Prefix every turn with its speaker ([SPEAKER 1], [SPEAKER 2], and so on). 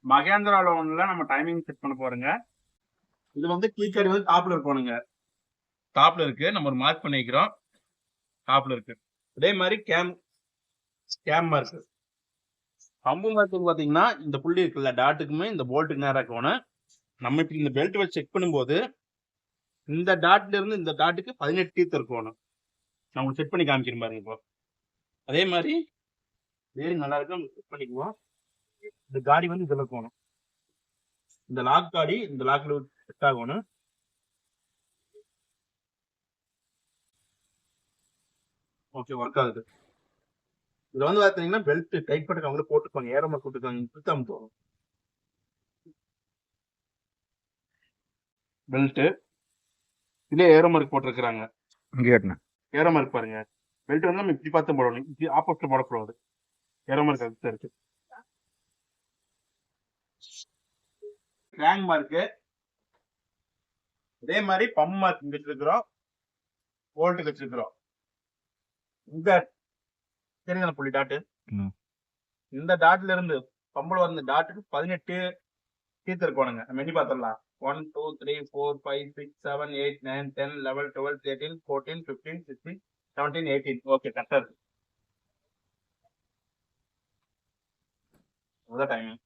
[SPEAKER 1] மகேந்திரா லோன்ல நம்ம timing set பண்ண போறோங்க. இது வந்து கீக்கடி வந்து டாப்ல இருக்கணுங்க. டாப்ல இருக்கு. நம்ம ஒரு மார்க் பண்ணிக்கிறோம். டாப்ல இருக்கு. அதே மாதிரி கேம் மார்க். பம்பு மார்க்கு பாத்தீங்கன்னா இந்த புள்ளி இருக்குல்ல டாட்டுக்குமே இந்த போல்ட்டுக்கு நேரா இருக்கணும். நம்ம இப்ப இந்த பெல்ட் வச்சு செக் பண்ணும்போது இந்த டாட்ல இருந்து இந்த டாட்டுக்கு 18 டீத் இருக்கணும். நான் உங்களுக்கு செட் பண்ணி காமிக்கிறேன் பாருங்க இப்போ. அதே மாதிரி பேரிங் நல்லா இருக்கு. நம்ம செட் பண்ணிக்குவோம். இந்த காடி வந்து இதுல இருக்கணும். இந்த லாக் காடி இந்த லாக்ல செட் ஆகணும். ஓகே, ஒர்க் ஆகுது. இதுல வந்து பாத்தீங்கன்னா பெல்ட் டைட் பண்ணிருக்கவங்களே போட்டுப்பாங்க. ஏரமா போட்டுருக்காங்க. சுத்தாம போகும் பெல்ட். இதே ஏரோ மார்க் போட்டிருக்காங்க. ஏரோ மார்க் பாருங்க. பெல்ட் வந்து நம்ம இப்படி பார்த்து போடணும். இப்படி ஆப்போசிட்ல போடக்கூடாது. ஏரோ மார்க் அதுதான் இருக்கு. Crank mark. அதே மாதிரி பம்ப் மார்க் இங்க வச்சிருக்கிறோம். போல்ட் வச்சிருக்கிறோம். இந்த தெரியுங்க புள்ளி டாட்டு. இந்த டாட்ல இருந்து பம்புல வந்த டாட்டுக்கு 18 டீத் இருக்கணுங்க. நம்ம எண்ணி பார்த்துடலாம். 1 2 3 4 5 6 7 8 9 10 11 12 13 14 15 16 17 18. ஓகே, கரெக்டா இருக்கு. அதான் டைமிங்.